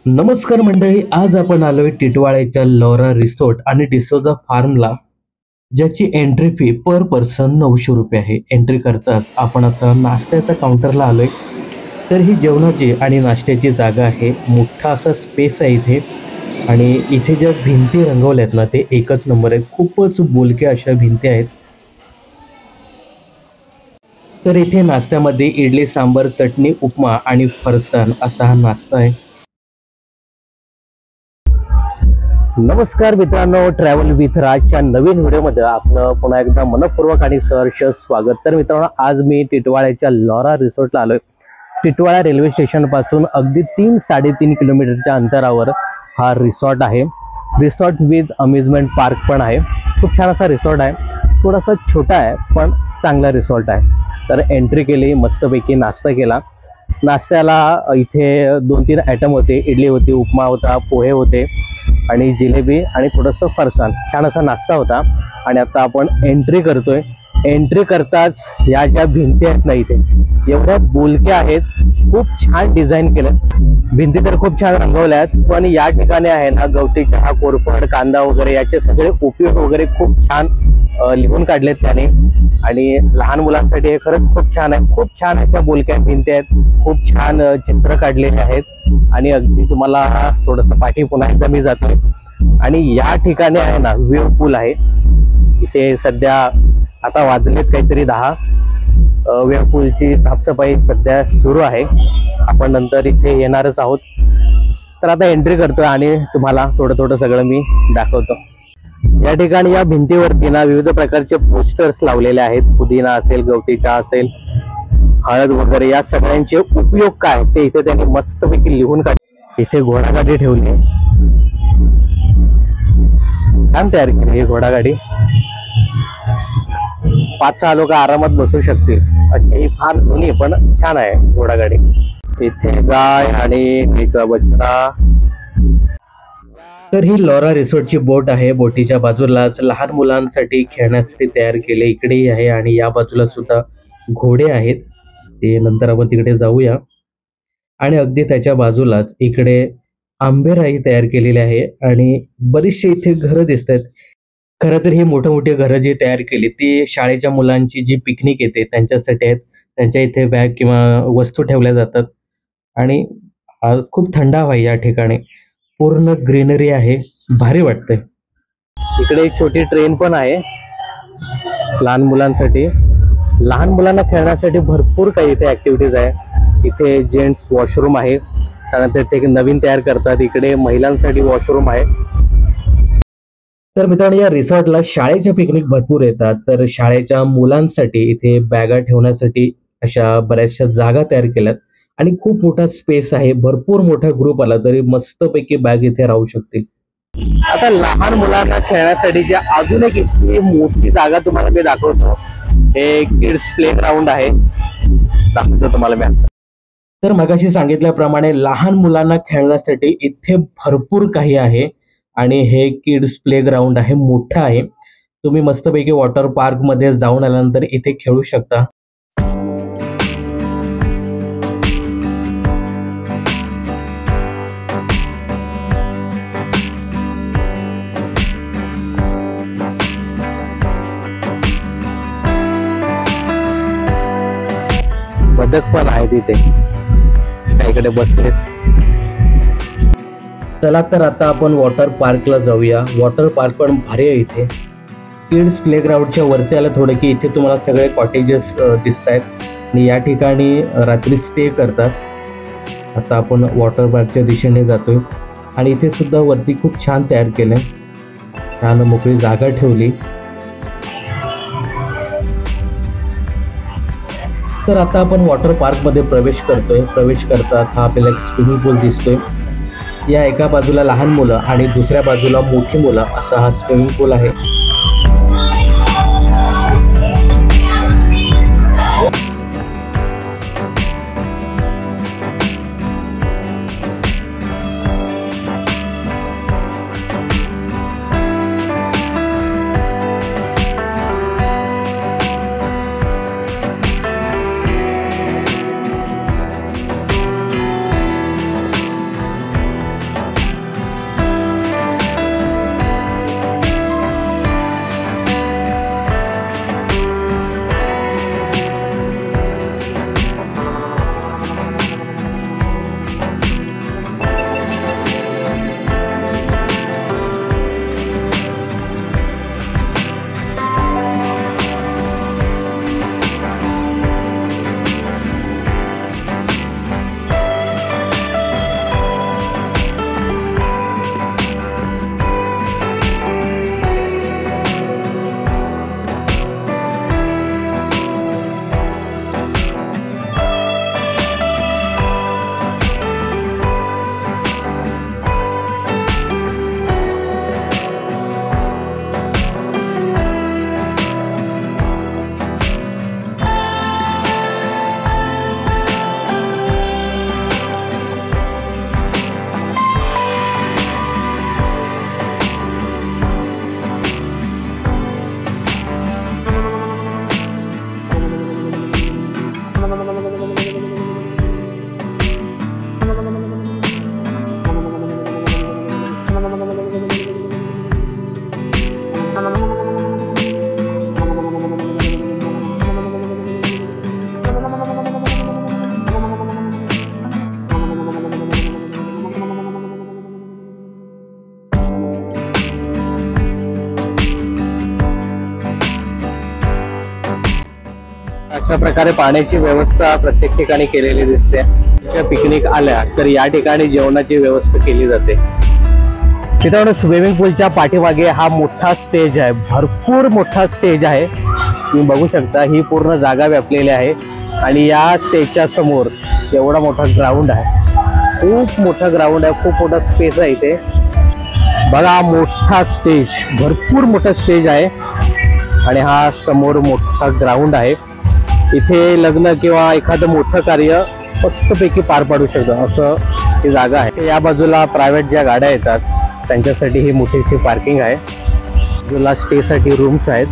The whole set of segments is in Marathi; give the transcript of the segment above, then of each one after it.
नमस्कार मंडळी, आज आपण आलोय टिटवाळ्याच्या लॉरा रिसॉर्ट आणि डिसोजा फार्मला, ज्याची एंट्री फी पर पर्सन 900 रुपये आहे. एंट्री करताच आपण आता नाश्त्याच्या काउंटरला आलोय. तर ही जेवणाची आणि नाश्त्याची जागा आहे. मोठा असा स्पेस आहे इथे आणि इथे ज्या भिंती रंगवल्यात ना ते एकच नंबर आहे. खूपच बोलक्या अशा भिंती आहेत. तर इथे नाश्त्यामध्ये इडली, सांबर, चटणी, उपमा आणि फरसाण असा हा नाश्ता आहे. नमस्कार मित्रांनो, ट्रॅव्हल विथ राजच्या नवीन व्हिडिओमध्ये आपलं पुन्हा एकदा मनपूर्वक आणि सहर्ष स्वागत. तर मित्रांनो, आज मी टिटवाळ्याच्या लॉरा रिसॉर्टला आलोय. टिटवाळा रेल्वे स्टेशन पासून अगदी 3-3.5 किलोमीटरच्या अंतरावर हा रिसॉर्ट आहे. रिसॉर्ट विथ अम्युजमेंट पार्क पण आहे. खूप छान असा रिसॉर्ट आहे. थोडासा छोटा आहे पण चांगला रिसॉर्ट आहे. तर एंट्री केली, मस्तपैकी नाश्ता केला. नाश्त्याला इथे 2-3 आयटम होते. इडली होती, उपमा होता, पोहे होते आणि जिलेबी आणि थोडंसं फरसाण. छान असा नाश्ता होता. आणि आता आपण एंट्री करतोय. एंट्री करताच या ज्या भिंती आहेत ना इथे एवढ्या बोलक्या आहेत. खूप छान डिझाईन केलं. भिंती तर खूप छान रंगवल्या आहेत, पण या ठिकाणी आहे ना गवती चहा, कोरफड, कांदा वगैरे याचे सगळे उपयोग वगैरे खूप छान लिहून काढलेत त्याने. आणि लहान मुलांसाठी हे खरंच खूप छान आहे. खूप छान अशा बोलक्या भिंती आहेत. खूप छान चित्र काढलेले आहेत. आणि अगदी तुम्हाला थोडंसं पाठी पुन्हा एकदा मी जातोय. आणि या ठिकाणी आहे ना व्ह्यू पूल आहे. इथे सध्या आता वाजलेत काहीतरी 10. व्ह्यू पूलची साफसफाई सध्या सुरू आहे. आपण नंतर इथे येणारच आहोत. तर आता एंट्री करतोय आणि तुम्हाला थोडं सगळं मी दाखवतो. या ठिकाणी या भिंतीवरती ना विविध प्रकारचे पोस्टर्स लावलेले आहेत. पुदिना असेल, गवती चहा असेल, हळद वगैरे या सगळ्यांचे उपयोग काय ते इथे त्यांनी मस्तपैकी लिहून काढले. इथे घोडागाडी ठेवली, छान तयार केली ही घोडागाडी. 5-6 लोक आरामात बसू शकतील अशी. ही फार जुनी पण छान आहे घोडागाडी. इथे गाय आणि एक बछडा. तर ही लॉरा रिसॉर्टची बोट आहे. बोटीच्या बाजूलाच लहान मुलांसाठी खेळण्यासाठी तयार केले इकडेही आहे आणि या बाजूला सुद्धा घोडे आहेत. ते नंतर आपण तिकडे जाऊया. आणि अगदी त्याच्या बाजूलाच इकडे आंबेराई तयार केलेली आहे आणि बरीचशी इथे घरं दिसत आहेत. खरं तर ही मोठी घरं जी तयार केली ती शाळेच्या मुलांची जी पिकनिक येते त्यांच्यासाठी आहेत. त्यांच्या इथे बॅग किंवा वस्तू ठेवल्या जातात. आणि खूप थंड हवा आहे या ठिकाणी. पूर्ण ग्रीनरी आहे, भारी वाटतंय. इकडे एक छोटी ट्रेन पण आहे लहान मुलांसाठी. लहान मुलांना खेळण्यासाठी भरपूर काही इथे ऍक्टिव्हिटीज आहे. इथे जेंट्स वॉशरूम आहे, त्यानंतर ते नवीन तयार करतात. इकडे महिलांसाठी वॉशरूम आहे. तर मित्रांनो, या रिसॉर्टला शाळेच्या पिकनिक भरपूर येतात. तर शाळेच्या मुलांसाठी इथे बॅगा ठेवण्यासाठी अशा बऱ्याचशा जागा तयार केल्यात आणि खूप मोठा स्पेस आहे. भरपूर मोठा ग्रुप आला तरी मस्तपैकी बॅग इथे राहू शकतील. आता लहान मुलांना खेळण्यासाठी जे अजून एक इतकी मोठी जागा तुम्हाला मी दाखवतो. हे किड्स प्ले ग्राउंड आहे, दाखवतो तुम्हाला मी आता. तर मगाशी सांगितल्याप्रमाणे लहान मुलांना खेळण्यासाठी इथे भरपूर काही आहे आणि हे किड्स प्ले ग्राउंड आहे, मोठं आहे. तुम्ही मस्तपैकी वॉटर पार्क मध्ये जाऊन आल्यानंतर इथे खेळू शकता. बदक पण आहे तिथे, इकडे बसले. चला तर आता आपण वॉटर पार्कला जाऊया. वॉटर पार्क पण भारी आहे इथे. किड्स प्ले ग्राउंडच्या वरती आलं थोडं की इथे तुम्हाला सगळे कॉटेजेस दिसत आहेत आणि या ठिकाणी रात्री स्टे करतात. आता आपण वॉटर पार्कच्या दिशेने जातोय आणि इथे सुद्धा वरती खूप छान तयार केलंय. छान मोकळी जागा ठेवली. तर आता आपण वॉटर पार्क मध्ये प्रवेश करतोय. प्रवेश करतात हा आपल्याला एक स्विमिंग पूल दिसतोय. या एका बाजूला लहान मुलं आणि दुसऱ्या बाजूला मोठी मुलं असा हा स्विमिंग पूल आहे. अशा प्रकारे पाण्याची व्यवस्था प्रत्येक ठिकाणी केलेली दिसते. पिकनिक आल्या तर या ठिकाणी जेवणाची व्यवस्था केली जाते. मित्रांनो, स्विमिंग पूलच्या पाठीमागे हा मोठा स्टेज आहे, भरपूर मोठा स्टेज आहे. तुम्ही बघू शकता ही पूर्ण जागा व्यापलेली आहे आणि या स्टेजच्या समोर एवढा मोठा ग्राउंड आहे. खूप मोठा ग्राउंड आहे, खूप मोठा स्पेस आहे इथे. बघा, मोठा स्टेज, भरपूर मोठा स्टेज आहे आणि हा समोर मोठा ग्राउंड आहे. इथे लग्न किंवा एखादं मोठं कार्य मस्तपैकी पार पाडू शकतं असं ही जागा आहे. या बाजूला प्रायव्हेट ज्या गाड्या येतात त्यांच्यासाठी ही मोठीशी पार्किंग आहे. बाजूला स्टेसाठी रूम्स आहेत.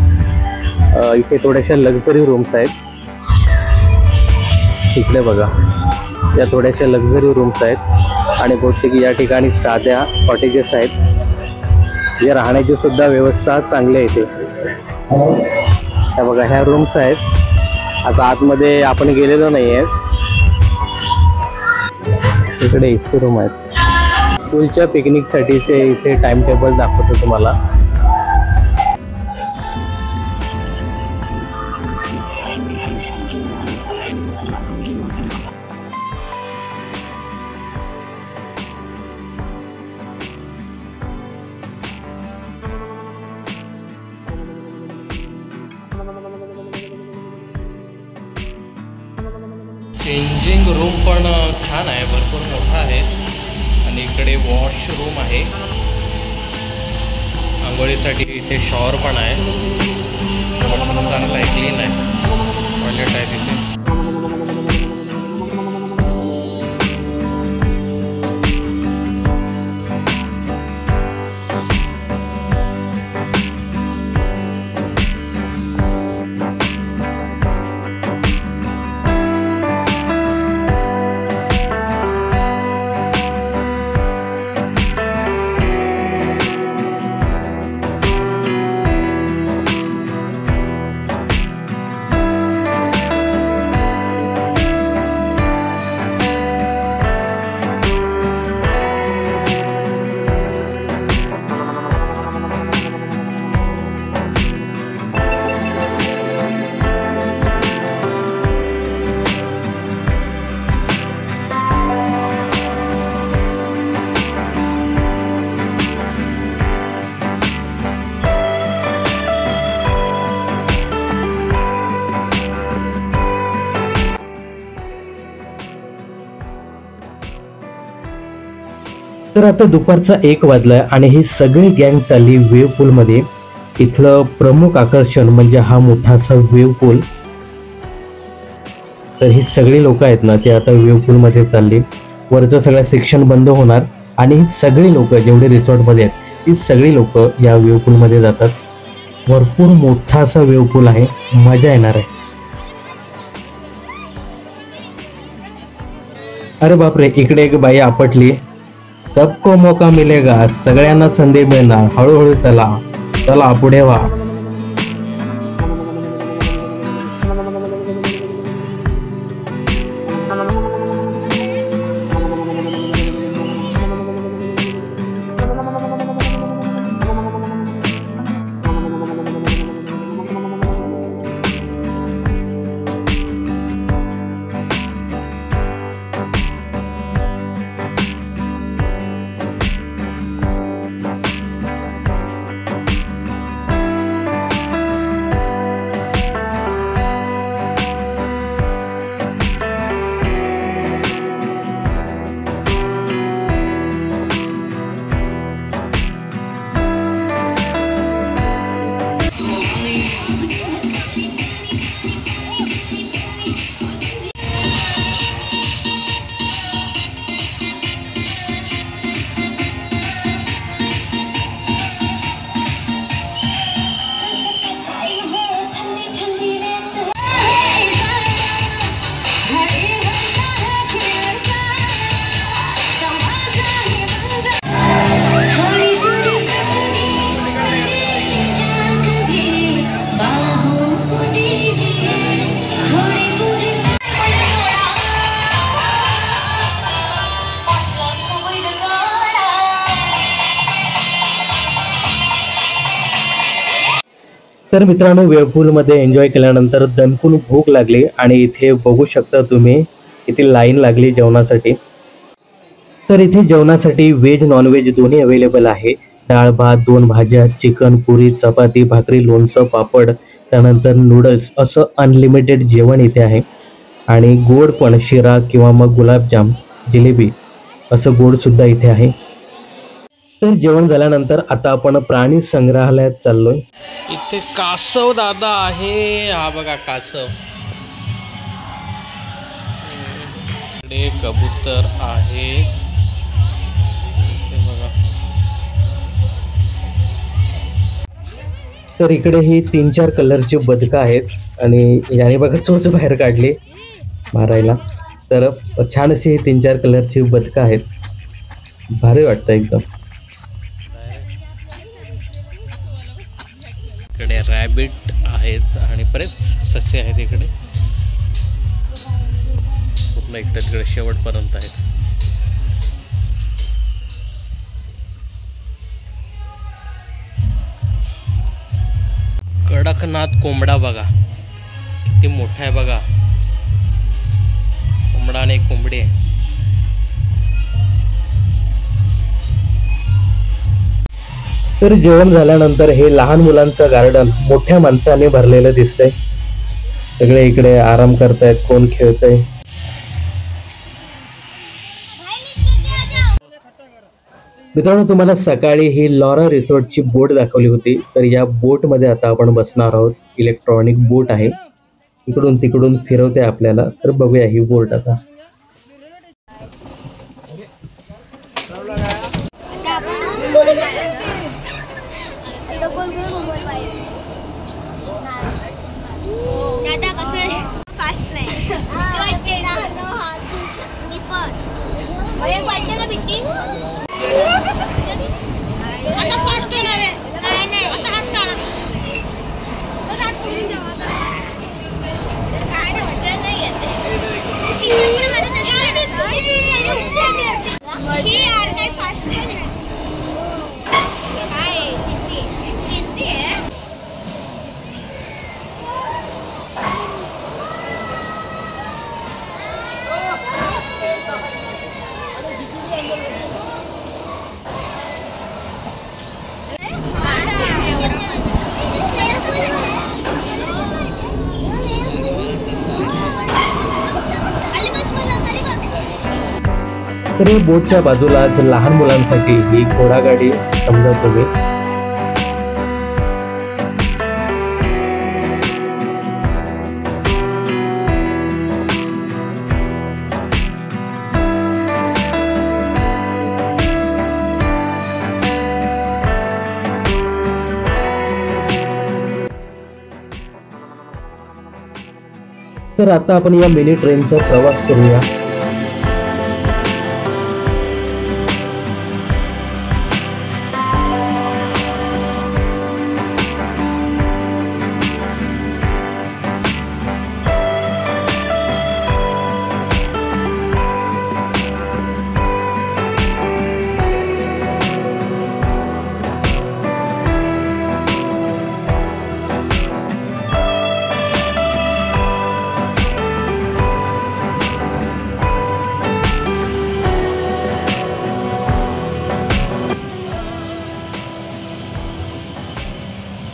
इथे थोड्याशा लक्झरी रूम्स आहेत. इकडे बघा, या थोड्याशा लक्झरी रूम्स आहेत आणि बहुतेक या ठिकाणी साध्या कॉटेजेस आहेत. जे राहण्याची सुद्धा व्यवस्था चांगली आहे इथे. बघा, ह्या रूम्स आहेत. आता आतमध्ये आपण गेलेलो नाही आहे. इकडे एसी रूम आहेत. स्कूलच्या पिकनिकसाठीचे इथे टाइम टेबल दाखवतो तुम्हाला. चेंजिंग रूम पण छान आहे, भरपूर मोठा आहे आणि इकडे वॉशरूम आहे. आंघोळीसाठी इथे शॉवर पण आहे. वॉशरूम चांगला आहे, क्लीन आहे. टॉयलेट आहे तिथे. तर आता दुपारचा 1 वाजलाय आणि ही सगळी गँग चालली वेव्ह पूल मध्ये. इथलं प्रमुख आकर्षण म्हणजे हा मोठासा वेव्ह पूल. तर ही सगळी लोक आहेत ना, ते आता वेव्ह पूल मध्ये चालली. वरचं सगळं सेक्शन बंद होणार आणि ही सगळी लोक जेवढे रिसॉर्ट मध्ये आहेत ही सगळी लोक या वेव्ह पूल मध्ये जातात. भरपूर मोठासा वेव्ह पूल आहे, मजा येणार आहे. अरे बापरे, इकडे एक बाई आपटली. सबको मौका मिलेगा, सगळ्यांना संधी मिळणार. हळूहळू चला पुढे व्हा. तर मित्रांनो, वेळपूलमध्ये एन्जॉय केल्यानंतर दणकून भूक लागली आणि इथे बघू शकता तुम्ही इथे लाईन लागली जेवणासाठी. तर इथे जेवणासाठी व्हेज नॉनव्हेज दोन्ही अवेलेबल आहे. डाळ भात, 2 भाज्या, चिकन, पुरी, चपाती, भाकरी, लोणचं, पापड, त्यानंतर नूडल्स असं अनलिमिटेड जेवण इथे आहे. आणि गोड पण शिरा किंवा मग गुलाबजाम, जिलेबी असं गोड सुद्धा इथे आहे. तर जेवण झाल्यानंतर आता आपण प्राणी संग्रहालयात चाललोय. इथे कासव दादा आहे. हा बघा कासव. इकडे कबूतर आहे. इथे बघा. तर इकडे ही 3-4 कलरची बदकं आहेत आणि याने बघा चोच बाहेर काढली मारायला. तर छान अशी ही 3-4 कलरची बदकं आहेत. भारी वाटतं एकदम. इकडे रॅबिट आहेत आणि बरेच ससे आहेत इकडे. पूर्ण इकडे तिकडे शेवटपर्यंत आहेत. कडकनाथ कोंबडा बघा किती मोठा आहे बघा. कोंबडा आणि एक कोंबडी आहे. तर जेवण झाल्यानंतर हे लहान मुलांचं गार्डन मोठ्या माणसाने भरलेलं दिसतंय. सगळे इकडे आराम करतायत, कोण खेळतंय. मित्रांनो, तुम्हाला सकाळी ही लॉरा रिसॉर्टची बोट दाखवली होती. तर या बोटमध्ये आता आपण बसणार आहोत. इलेक्ट्रॉनिक बोट आहे. इकडून तिकडून फिरवते आपल्याला. तर बघूया ही बोट आता. दादा कसं फास्ट नाही वाटते ना. मी पण वाटते ना भीती. आता फास्ट होणार आहे. काय नाही आता हात काढा. काय नाही मजा नाही येते. यार काय फास्ट नाही. काय किती आहे. तर या बोटच्या बाजूलाच लहान मुलांसाठी ही घोडागाडी समजा तुम्ही. तर आता आपण या मिनी ट्रेनचा प्रवास करूया.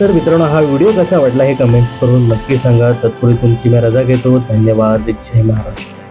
तर मित्रांनो, हा व्हिडिओ कसा वाटला हे कमेंट्स करून नक्की सांगा. तत्पूर्वी तुमची मी रजा घेतो. धन्यवाद. जय महाराष्ट्र.